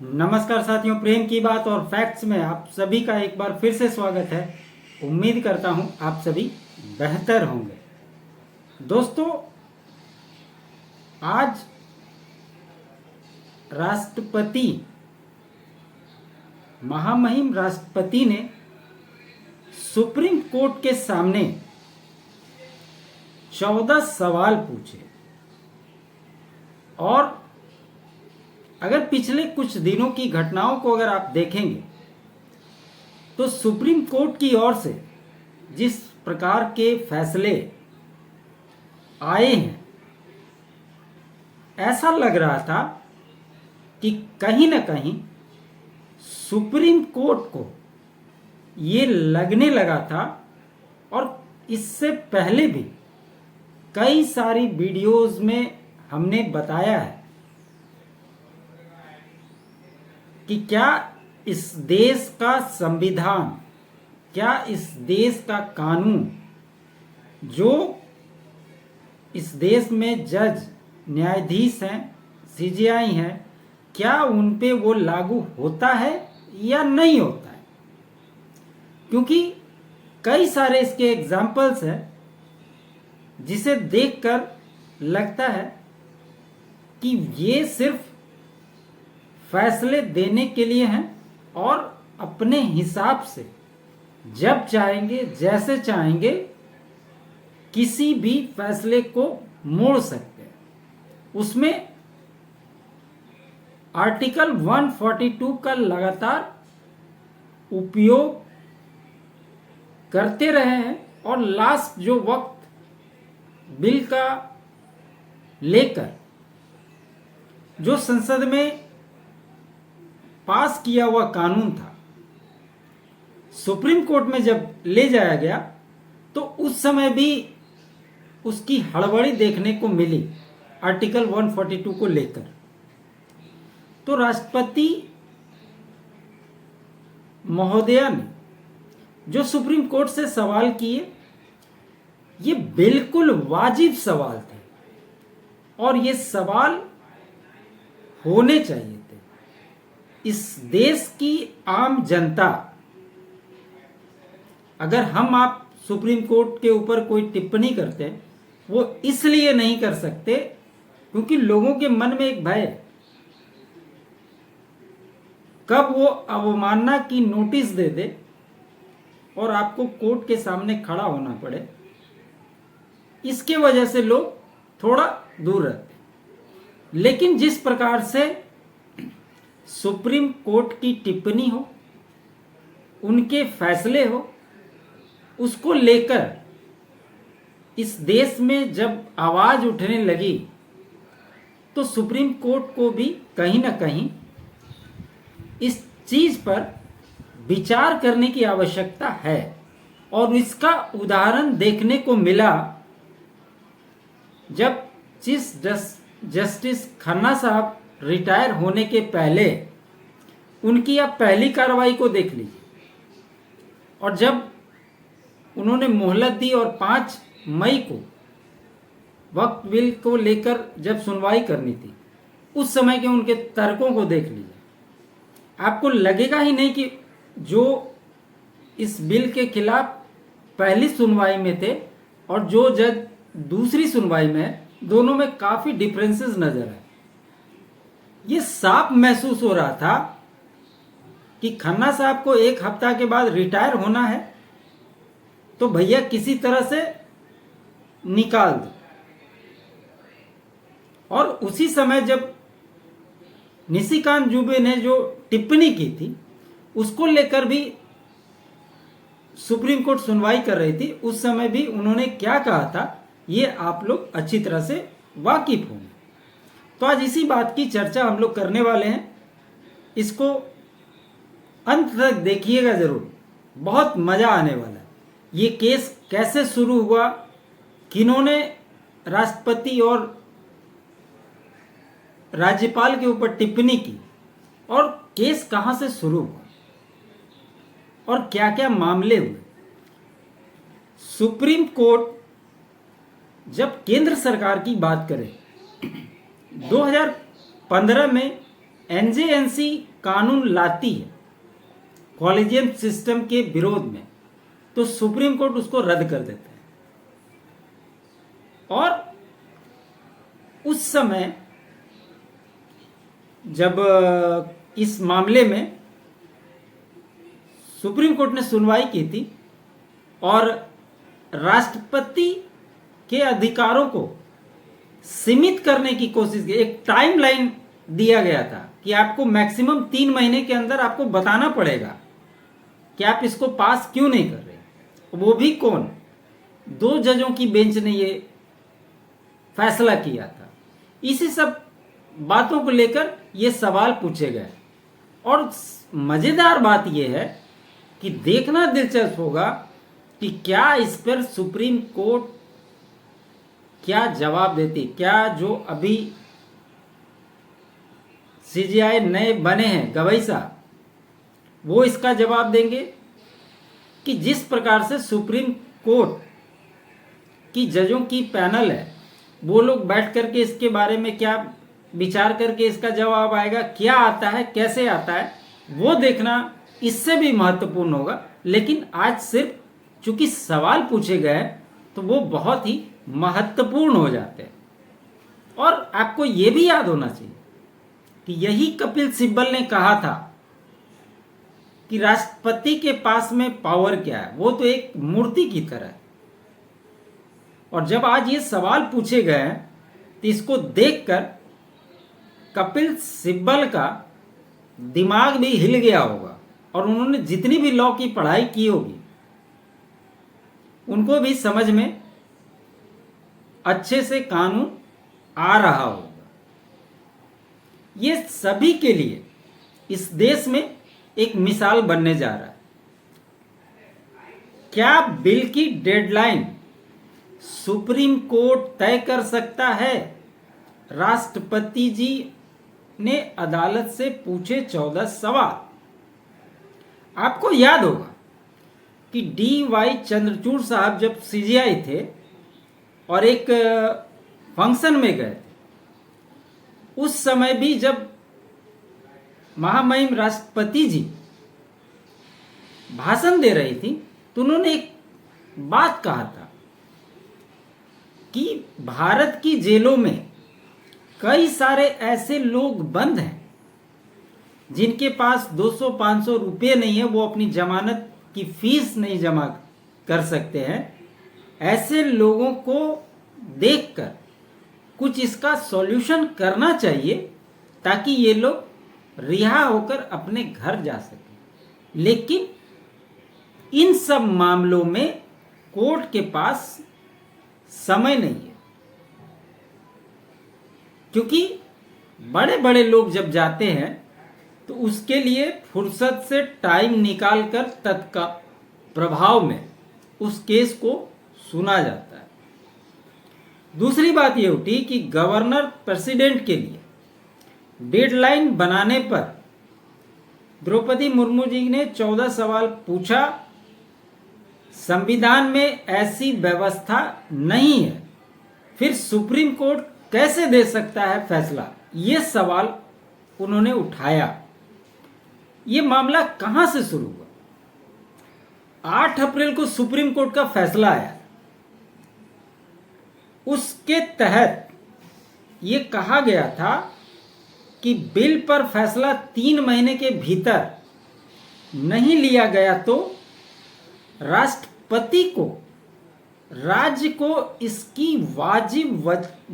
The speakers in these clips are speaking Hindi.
नमस्कार साथियों, प्रेम की बात और फैक्ट्स में आप सभी का एक बार फिर से स्वागत है। उम्मीद करता हूं आप सभी बेहतर होंगे। दोस्तों, आज राष्ट्रपति, महामहिम राष्ट्रपति ने सुप्रीम कोर्ट के सामने 14 सवाल पूछे। और अगर पिछले कुछ दिनों की घटनाओं को अगर आप देखेंगे तो सुप्रीम कोर्ट की ओर से जिस प्रकार के फैसले आए हैं, ऐसा लग रहा था कि कहीं ना कहीं सुप्रीम कोर्ट को ये लगने लगा था, और इससे पहले भी कई सारी वीडियोस में हमने बताया है कि क्या इस देश का संविधान, क्या इस देश का कानून, जो इस देश में जज, न्यायाधीश हैं, सीजेआई हैं, क्या उन पे वो लागू होता है या नहीं होता है। क्योंकि कई सारे इसके एग्जाम्पल्स हैं जिसे देखकर लगता है कि ये सिर्फ फैसले देने के लिए हैं और अपने हिसाब से जब चाहेंगे, जैसे चाहेंगे, किसी भी फैसले को मोड़ सकते हैं। उसमें आर्टिकल 142 का लगातार उपयोग करते रहे हैं, और लास्ट जो वक्त बिल का लेकर जो संसद में पास किया हुआ कानून था, सुप्रीम कोर्ट में जब ले जाया गया तो उस समय भी उसकी हड़बड़ी देखने को मिली आर्टिकल 142 को लेकर। तो राष्ट्रपति महोदया ने जो सुप्रीम कोर्ट से सवाल किए, ये बिल्कुल वाजिब सवाल थे और ये सवाल होने चाहिए थे। इस देश की आम जनता, अगर हम आप सुप्रीम कोर्ट के ऊपर कोई टिप्पणी करते हैं, वो इसलिए नहीं कर सकते क्योंकि लोगों के मन में एक भय है, कब वो अवमानना की नोटिस दे दे और आपको कोर्ट के सामने खड़ा होना पड़े। इसके वजह से लोग थोड़ा दूर रहते हैं। लेकिन जिस प्रकार से सुप्रीम कोर्ट की टिप्पणी हो, उनके फैसले हो, उसको लेकर इस देश में जब आवाज उठने लगी तो सुप्रीम कोर्ट को भी कहीं ना कहीं इस चीज पर विचार करने की आवश्यकता है। और इसका उदाहरण देखने को मिला जब चीफ जस्टिस खन्ना साहब रिटायर होने के पहले उनकी आप पहली कार्रवाई को देख लीजिए, और जब उन्होंने मोहलत दी और 5 मई को वक्फ बिल को लेकर जब सुनवाई करनी थी, उस समय के उनके तर्कों को देख लीजिए। आपको लगेगा ही नहीं कि जो इस बिल के खिलाफ पहली सुनवाई में थे और जो जज दूसरी सुनवाई में है, दोनों में काफी डिफरेंसेस नजर आए। ये साफ महसूस हो रहा था कि खन्ना साहब को 1 हफ्ता के बाद रिटायर होना है तो भैया किसी तरह से निकाल दो। और उसी समय जब निशिकांत दुबे ने जो टिप्पणी की थी, उसको लेकर भी सुप्रीम कोर्ट सुनवाई कर रही थी। उस समय भी उन्होंने क्या कहा था, ये आप लोग अच्छी तरह से वाकिफ होंगे। तो आज इसी बात की चर्चा हम लोग करने वाले हैं। इसको अंत तक देखिएगा जरूर, बहुत मजा आने वाला है। ये केस कैसे शुरू हुआ, किन्होंने राष्ट्रपति और राज्यपाल के ऊपर टिप्पणी की, और केस कहां से शुरू हुआ और क्या क्या मामले हुए। सुप्रीम कोर्ट जब केंद्र सरकार की बात करें, 2015 में एनजेएनसी कानून लाती है कॉलेजियम सिस्टम के विरोध में, तो सुप्रीम कोर्ट उसको रद्द कर देता है। और उस समय जब इस मामले में सुप्रीम कोर्ट ने सुनवाई की थी और राष्ट्रपति के अधिकारों को सीमित करने की कोशिश की, एक टाइमलाइन दिया गया था कि आपको मैक्सिमम 3 महीने के अंदर आपको बताना पड़ेगा कि आप इसको पास क्यों नहीं कर रहे। वो भी कौन, 2 जजों की बेंच ने ये फैसला किया था। इसी सब बातों को लेकर ये सवाल पूछे गए। और मजेदार बात यह है कि देखना दिलचस्प होगा कि क्या इस पर सुप्रीम कोर्ट क्या जवाब देती। क्या जो अभी सीजीआई नए बने हैं गवई साहब, वो इसका जवाब देंगे कि जिस प्रकार से सुप्रीम कोर्ट की जजों की पैनल है, वो लोग बैठ करके इसके बारे में क्या विचार करके इसका जवाब आएगा, क्या आता है, कैसे आता है, वो देखना इससे भी महत्वपूर्ण होगा। लेकिन आज सिर्फ चूंकि सवाल पूछे गए तो वो बहुत ही महत्वपूर्ण हो जाते हैं। और आपको ये भी याद होना चाहिए कि यही कपिल सिब्बल ने कहा था कि राष्ट्रपति के पास में पावर क्या है, वो तो एक मूर्ति की तरह है। और जब आज ये सवाल पूछे गए तो इसको देखकर कपिल सिब्बल का दिमाग भी हिल गया होगा और उन्होंने जितनी भी लॉ की पढ़ाई की होगी उनको भी समझ में अच्छे से कानून आ रहा होगा। ये सभी के लिए इस देश में एक मिसाल बनने जा रहा है। क्या बिल की डेडलाइन सुप्रीम कोर्ट तय कर सकता है? राष्ट्रपति जी ने अदालत से पूछे 14 सवाल। आपको याद होगा कि डी.वाई. चंद्रचूड़ साहब जब सीजीआई थे और एक फंक्शन में गए थे, उस समय भी जब महामहिम राष्ट्रपति जी भाषण दे रही थी तो उन्होंने एक बात कहा था कि भारत की जेलों में कई सारे ऐसे लोग बंद हैं जिनके पास 200-500 रुपये नहीं है, वो अपनी जमानत की फीस नहीं जमा कर सकते हैं। ऐसे लोगों को देखकर कुछ इसका सॉल्यूशन करना चाहिए ताकि ये लोग रिहा होकर अपने घर जा सकें। लेकिन इन सब मामलों में कोर्ट के पास समय नहीं है, क्योंकि बड़े बड़े लोग जब जाते हैं तो उसके लिए फुर्सत से टाइम निकालकर तत्काल प्रभाव में उस केस को सुना जाता है। दूसरी बात यह उठी कि गवर्नर प्रेसिडेंट के लिए डेडलाइन बनाने पर द्रौपदी मुर्मू जी ने 14 सवाल पूछा। संविधान में ऐसी व्यवस्था नहीं है, फिर सुप्रीम कोर्ट कैसे दे सकता है फैसला? ये सवाल उन्होंने उठाया। ये मामला कहां से शुरू हुआ? 8 अप्रैल को सुप्रीम कोर्ट का फैसला आया। उसके तहत ये कहा गया था कि बिल पर फैसला 3 महीने के भीतर नहीं लिया गया तो राष्ट्रपति को राज्य को इसकी वाजिब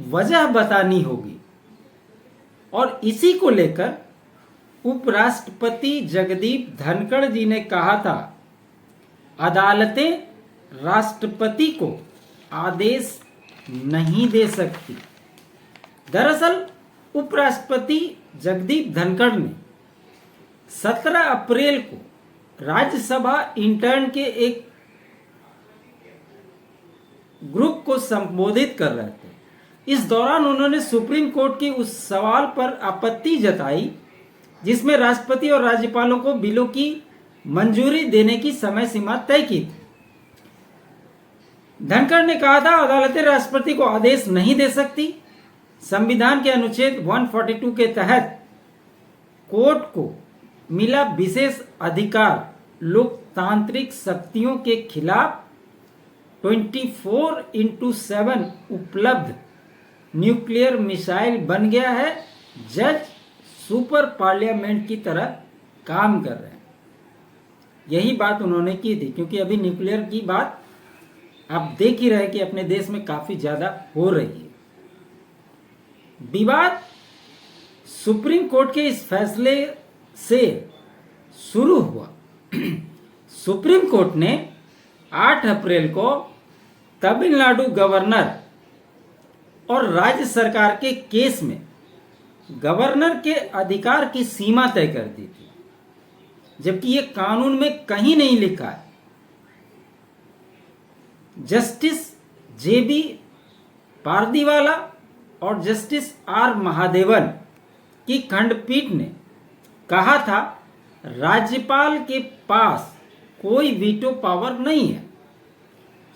वजह बतानी होगी। और इसी को लेकर उपराष्ट्रपति जगदीप धनखड़ जी ने कहा था, अदालतें राष्ट्रपति को आदेश नहीं दे सकती। दरअसल उपराष्ट्रपति जगदीप धनखड़ ने 17 अप्रैल को राज्यसभा इंटर्न के एक ग्रुप को संबोधित कर रहे थे। इस दौरान उन्होंने सुप्रीम कोर्ट के उस सवाल पर आपत्ति जताई जिसमें राष्ट्रपति और राज्यपालों को बिलों की मंजूरी देने की समय सीमा तय की थी। धनखड़ ने कहा था, अदालतें राष्ट्रपति को आदेश नहीं दे सकती। संविधान के अनुच्छेद 142 के तहत कोर्ट को मिला विशेष अधिकार लोकतांत्रिक शक्तियों के खिलाफ 24/7 उपलब्ध न्यूक्लियर मिसाइल बन गया है। जज सुपर पार्लियामेंट की तरह काम कर रहे हैं। यही बात उन्होंने की थी, क्योंकि अभी न्यूक्लियर की बात आप देख ही रहे कि अपने देश में काफी ज्यादा हो रही है। विवाद सुप्रीम कोर्ट के इस फैसले से शुरू हुआ। सुप्रीम कोर्ट ने 8 अप्रैल को तमिलनाडु गवर्नर और राज्य सरकार के केस में गवर्नर के अधिकार की सीमा तय कर दी थी, जबकि ये कानून में कहीं नहीं लिखा है। जस्टिस जेबी पारदीवाला और जस्टिस आर महादेवन की खंडपीठ ने कहा था राज्यपाल के पास कोई वीटो पावर नहीं है।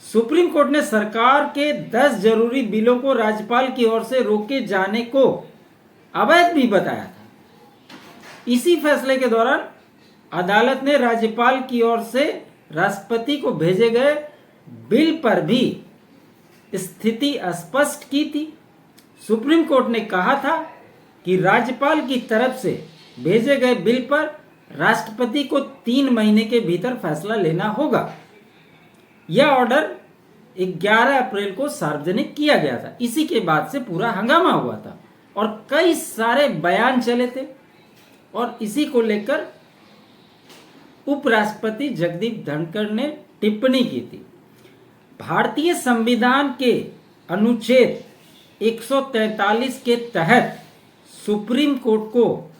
सुप्रीम कोर्ट ने सरकार के 10 जरूरी बिलों को राज्यपाल की ओर से रोके जाने को अवैध भी बताया था। इसी फैसले के दौरान अदालत ने राज्यपाल की ओर से राष्ट्रपति को भेजे गए बिल पर भी स्थिति स्पष्ट की थी। सुप्रीम कोर्ट ने कहा था कि राज्यपाल की तरफ से भेजे गए बिल पर राष्ट्रपति को 3 महीने के भीतर फैसला लेना होगा। यह ऑर्डर 11 अप्रैल को सार्वजनिक किया गया था। इसी के बाद से पूरा हंगामा हुआ था और कई सारे बयान चले थे, और इसी को लेकर उपराष्ट्रपति जगदीप धनखड़ ने टिप्पणी की थी। भारतीय संविधान के अनुच्छेद 143 के तहत सुप्रीम कोर्ट को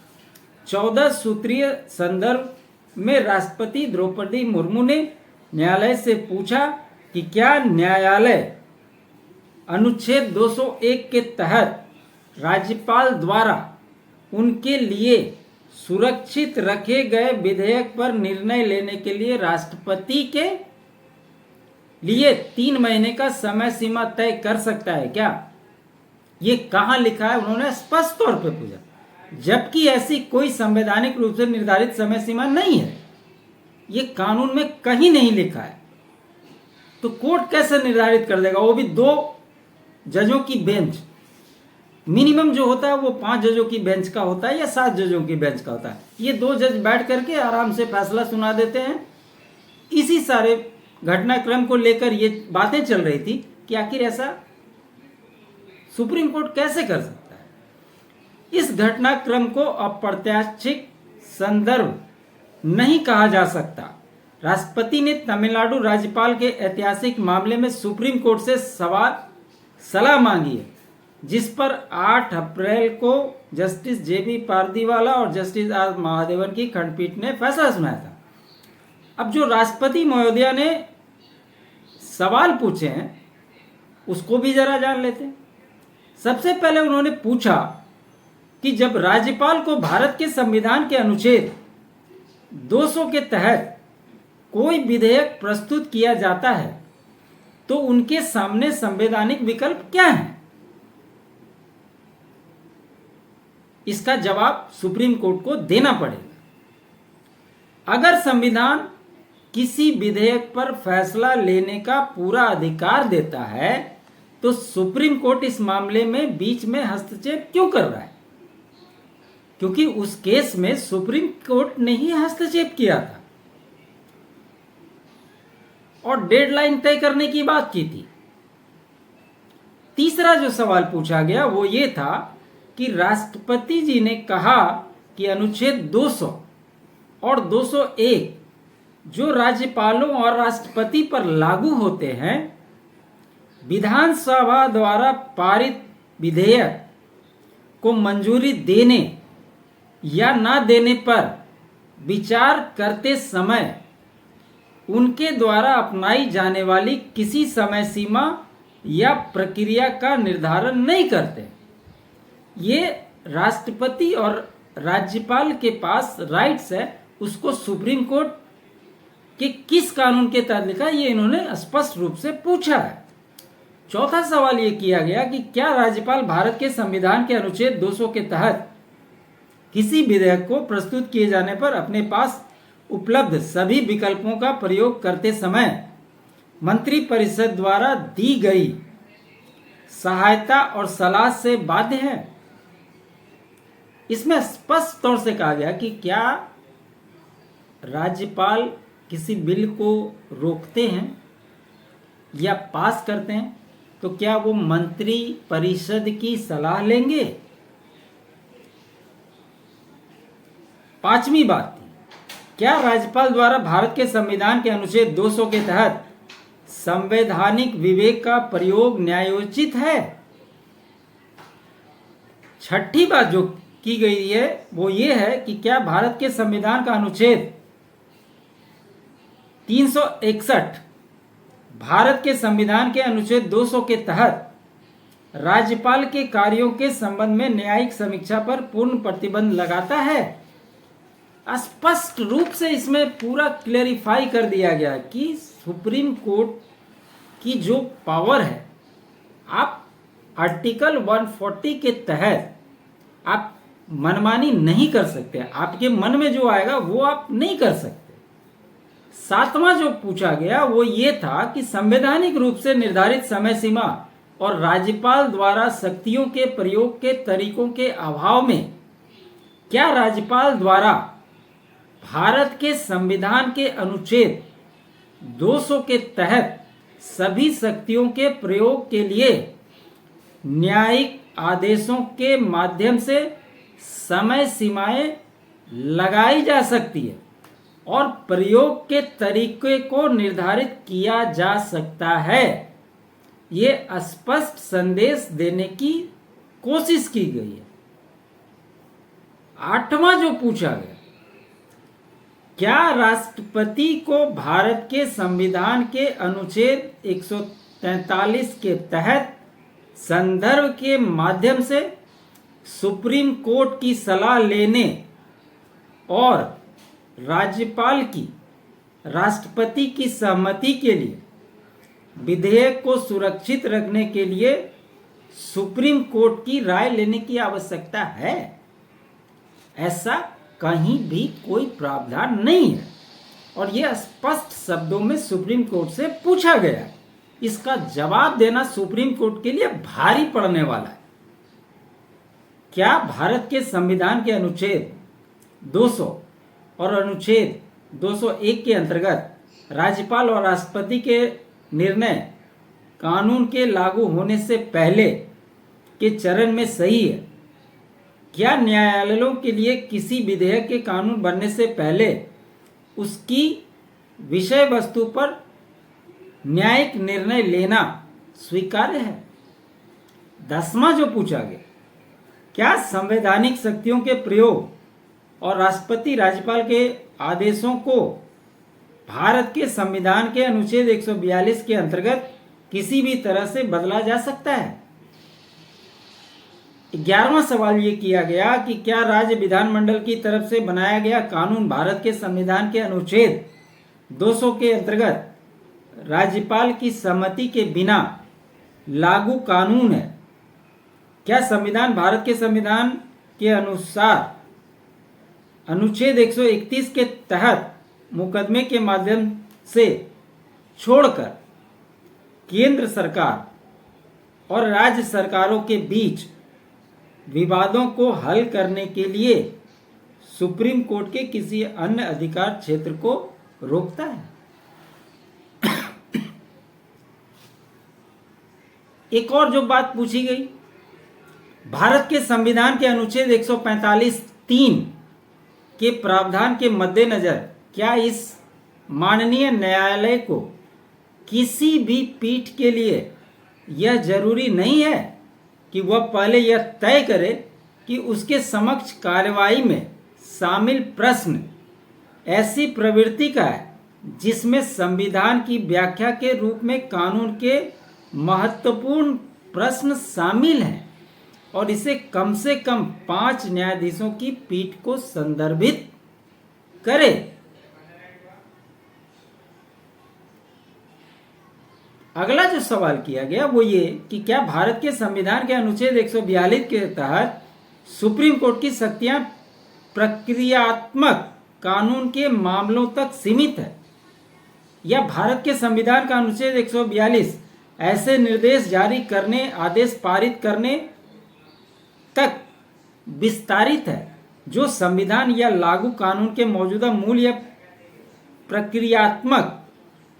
14 सूत्रीय संदर्भ में राष्ट्रपति द्रौपदी मुर्मू ने न्यायालय से पूछा कि क्या न्यायालय अनुच्छेद 201 के तहत राज्यपाल द्वारा उनके लिए सुरक्षित रखे गए विधेयक पर निर्णय लेने के लिए राष्ट्रपति के लिए 3 महीने का समय सीमा तय कर सकता है क्या? ये कहां लिखा है? उन्होंने स्पष्ट तौर पर पूछा, जबकि ऐसी कोई संवैधानिक रूप से निर्धारित समय सीमा नहीं है। ये कानून में कहीं नहीं लिखा है, तो कोर्ट कैसे निर्धारित कर देगा? वो भी 2 जजों की बेंच। मिनिमम जो होता है वो 5 जजों की बेंच का होता है या 7 जजों की बेंच का होता है। ये 2 जज बैठ करके आराम से फैसला सुना देते हैं। इसी सारे घटनाक्रम को लेकर ये बातें चल रही थी कि आखिर ऐसा सुप्रीम कोर्ट कैसे कर सकता है। इस घटनाक्रम को अप्रत्याशित संदर्भ नहीं कहा जा सकता। राष्ट्रपति ने तमिलनाडु राज्यपाल के ऐतिहासिक मामले में सुप्रीम कोर्ट से सलाह मांगी है, जिस पर 8 अप्रैल को जस्टिस जेबी पारदीवाला और जस्टिस आर महादेवन की खंडपीठ ने फैसला सुनाया था। अब जो राष्ट्रपति महोदया ने सवाल पूछे हैं उसको भी जरा जान लेते हैं। सबसे पहले उन्होंने पूछा कि जब राज्यपाल को भारत के संविधान के अनुच्छेद 200 के तहत कोई विधेयक प्रस्तुत किया जाता है तो उनके सामने संवैधानिक विकल्प क्या है? इसका जवाब सुप्रीम कोर्ट को देना पड़ेगा। अगर संविधान किसी विधेयक पर फैसला लेने का पूरा अधिकार देता है तो सुप्रीम कोर्ट इस मामले में बीच में हस्तक्षेप क्यों कर रहा है? क्योंकि उस केस में सुप्रीम कोर्ट ने ही हस्तक्षेप किया था और डेडलाइन तय करने की बात की थी। तीसरा जो सवाल पूछा गया वो ये था कि राष्ट्रपति जी ने कहा कि अनुच्छेद 200 और 201 जो राज्यपालों और राष्ट्रपति पर लागू होते हैं, विधानसभा द्वारा पारित विधेयक को मंजूरी देने या ना देने पर विचार करते समय उनके द्वारा अपनाई जाने वाली किसी समय सीमा या प्रक्रिया का निर्धारण नहीं करते। ये राष्ट्रपति और राज्यपाल के पास राइट्स है, उसको सुप्रीम कोर्ट के किस कानून के तहत लिखा है ये इन्होंने स्पष्ट रूप से पूछा है। चौथा सवाल ये किया गया कि क्या राज्यपाल भारत के संविधान के अनुच्छेद 200 के तहत किसी विधेयक को प्रस्तुत किए जाने पर अपने पास उपलब्ध सभी विकल्पों का प्रयोग करते समय मंत्रिपरिषद द्वारा दी गई सहायता और सलाह से बाध्य है। इसमें स्पष्ट तौर से कहा गया कि क्या राज्यपाल किसी बिल को रोकते हैं या पास करते हैं तो क्या वो मंत्री परिषद की सलाह लेंगे। पांचवी बात थी, क्या राज्यपाल द्वारा भारत के संविधान के अनुच्छेद 200 के तहत संवैधानिक विवेक का प्रयोग न्यायोचित है। छठी बात जो की गई है वो ये है कि क्या भारत के संविधान का अनुच्छेद 361 भारत के संविधान के अनुच्छेद 200 के तहत राज्यपाल के कार्यों के संबंध में न्यायिक समीक्षा पर पूर्ण प्रतिबंध लगाता है। स्पष्ट रूप से इसमें पूरा क्लेरिफाई कर दिया गया कि सुप्रीम कोर्ट की जो पावर है, आप आर्टिकल 140 के तहत आप मनमानी नहीं कर सकते। आपके मन में जो आएगा वो आप नहीं कर सकते। सातवां जो पूछा गया वो ये था कि संवैधानिक रूप से निर्धारित समय सीमा और राज्यपाल द्वारा शक्तियों के प्रयोग के तरीकों के अभाव में क्या राज्यपाल द्वारा भारत के संविधान के अनुच्छेद 200 के तहत सभी शक्तियों के प्रयोग के लिए न्यायिक आदेशों के माध्यम से समय सीमाएं लगाई जा सकती है और प्रयोग के तरीके को निर्धारित किया जा सकता है। ये स्पष्ट संदेश देने की कोशिश की गई है। आठवां जो पूछा गया, क्या राष्ट्रपति को भारत के संविधान के अनुच्छेद 143 के तहत संदर्भ के माध्यम से सुप्रीम कोर्ट की सलाह लेने और राज्यपाल की राष्ट्रपति की सहमति के लिए विधेयक को सुरक्षित रखने के लिए सुप्रीम कोर्ट की राय लेने की आवश्यकता है? ऐसा कहीं भी कोई प्रावधान नहीं है और यह स्पष्ट शब्दों में सुप्रीम कोर्ट से पूछा गया है। इसका जवाब देना सुप्रीम कोर्ट के लिए भारी पड़ने वाला है। क्या भारत के संविधान के अनुच्छेद 200 और अनुच्छेद 201 के अंतर्गत राज्यपाल और राष्ट्रपति के निर्णय कानून के लागू होने से पहले के चरण में सही है? क्या न्यायालयों के लिए किसी विधेयक के कानून बनने से पहले उसकी विषय वस्तु पर न्यायिक निर्णय लेना स्वीकार्य है? 10वां जो पूछा गया, क्या संवैधानिक शक्तियों के प्रयोग और राष्ट्रपति राज्यपाल के आदेशों को भारत के संविधान के अनुच्छेद 142 के अंतर्गत किसी भी तरह से बदला जा सकता है? 11वां सवाल ये किया गया कि क्या राज्य विधानमंडल की तरफ से बनाया गया कानून भारत के संविधान के अनुच्छेद 200 के अंतर्गत राज्यपाल की सहमति के बिना लागू कानून है? क्या संविधान भारत के संविधान के अनुसार अनुच्छेद 131 के तहत मुकदमे के माध्यम से छोड़कर केंद्र सरकार और राज्य सरकारों के बीच विवादों को हल करने के लिए सुप्रीम कोर्ट के किसी अन्य अधिकार क्षेत्र को रोकता है? एक और जो बात पूछी गई, भारत के संविधान के अनुच्छेद 145(3) के प्रावधान के मद्देनजर क्या इस माननीय न्यायालय को किसी भी पीठ के लिए यह जरूरी नहीं है कि वह पहले यह तय करे कि उसके समक्ष कार्यवाही में शामिल प्रश्न ऐसी प्रवृत्ति का है जिसमें संविधान की व्याख्या के रूप में कानून के महत्वपूर्ण प्रश्न शामिल हैं और इसे कम से कम 5 न्यायाधीशों की पीठ को संदर्भित करे? अगला जो सवाल किया गया वो ये कि क्या भारत के संविधान के अनुच्छेद 142 के तहत सुप्रीम कोर्ट की शक्तियां प्रक्रियात्मक कानून के मामलों तक सीमित है या भारत के संविधान का अनुच्छेद 142 ऐसे निर्देश जारी करने, आदेश पारित करने तक विस्तारित है जो संविधान या लागू कानून के मौजूदा मूल या प्रक्रियात्मक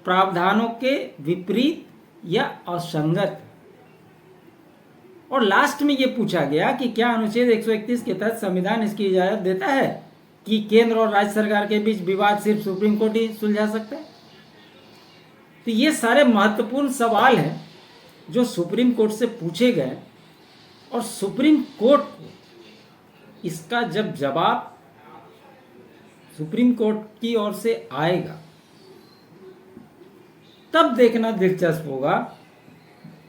प्रावधानों के विपरीत या असंगत। और लास्ट में यह पूछा गया कि क्या अनुच्छेद 131 के तहत संविधान इसकी इजाजत देता है कि केंद्र और राज्य सरकार के बीच विवाद सिर्फ सुप्रीम कोर्ट ही सुलझा सकता है। तो ये सारे महत्वपूर्ण सवाल हैं जो सुप्रीम कोर्ट से पूछे गए और सुप्रीम कोर्ट को इसका जब जवाब सुप्रीम कोर्ट की ओर से आएगा तब देखना दिलचस्प होगा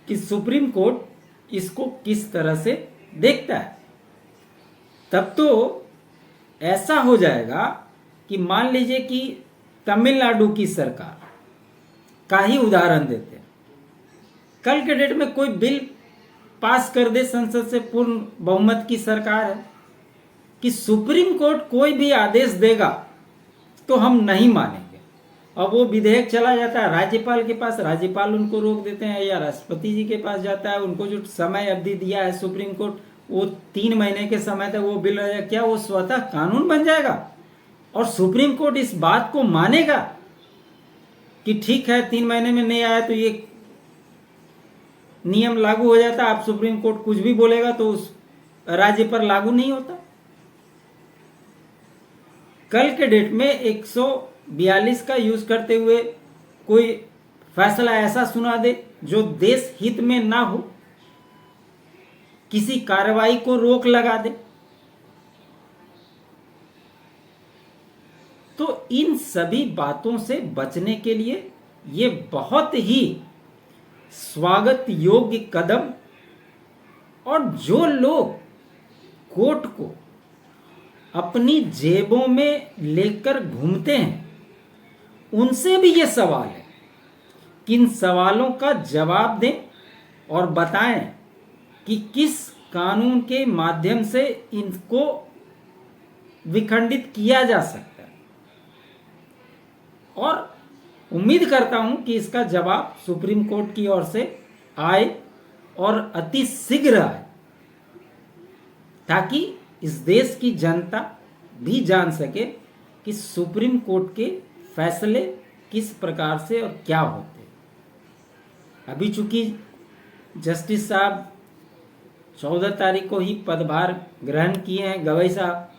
कि सुप्रीम कोर्ट इसको किस तरह से देखता है। तब तो ऐसा हो जाएगा कि मान लीजिए कि तमिलनाडु की सरकार का ही उदाहरण देते हैं, कल के डेट में कोई बिल पास कर दे, संसद से पूर्ण बहुमत की सरकार है, कि सुप्रीम कोर्ट कोई भी आदेश देगा तो हम नहीं मानेंगे। अब वो विधेयक चला जाता है राज्यपाल के पास, राज्यपाल उनको रोक देते हैं, या राष्ट्रपति जी के पास जाता है, उनको जो समय अवधि दिया है सुप्रीम कोर्ट वो 3 महीने के समय तक वो बिल रहेगा, क्या वो स्वतः कानून बन जाएगा? और सुप्रीम कोर्ट इस बात को मानेगा कि ठीक है 3 महीने में नहीं आया तो ये नियम लागू हो जाता, आप सुप्रीम कोर्ट कुछ भी बोलेगा तो उस राज्य पर लागू नहीं होता। कल के डेट में 142 का यूज करते हुए कोई फैसला ऐसा सुना दे जो देश हित में ना हो, किसी कार्रवाई को रोक लगा दे, तो इन सभी बातों से बचने के लिए ये बहुत ही स्वागत योग्य कदम, और जो लोग कोर्ट को अपनी जेबों में लेकर घूमते हैं उनसे भी ये सवाल है कि इन सवालों का जवाब दें और बताएं कि किस कानून के माध्यम से इनको विखंडित किया जा सकता है। और उम्मीद करता हूं कि इसका जवाब सुप्रीम कोर्ट की ओर से आए और अति शीघ्र आए, ताकि इस देश की जनता भी जान सके कि सुप्रीम कोर्ट के फैसले किस प्रकार से और क्या होते हैं। अभी चूंकि जस्टिस साहब 14 तारीख को ही पदभार ग्रहण किए हैं, गवई साहब,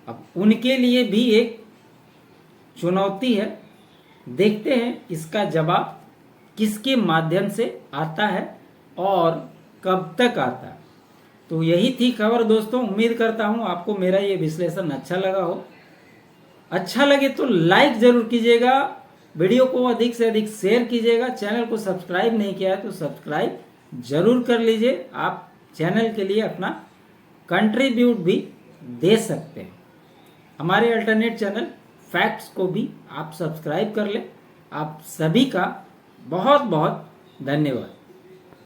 अब उनके लिए भी एक चुनौती है। देखते हैं इसका जवाब किसके माध्यम से आता है और कब तक आता है। तो यही थी खबर दोस्तों। उम्मीद करता हूं आपको मेरा ये विश्लेषण अच्छा लगा हो। अच्छा लगे तो लाइक जरूर कीजिएगा, वीडियो को अधिक से अधिक शेयर कीजिएगा, चैनल को सब्सक्राइब नहीं किया है तो सब्सक्राइब जरूर कर लीजिए। आप चैनल के लिए अपना कंट्रीब्यूट भी दे सकते हैं। हमारे अल्टरनेट चैनल फैक्ट्स को भी आप सब्सक्राइब कर लें। आप सभी का बहुत बहुत धन्यवाद।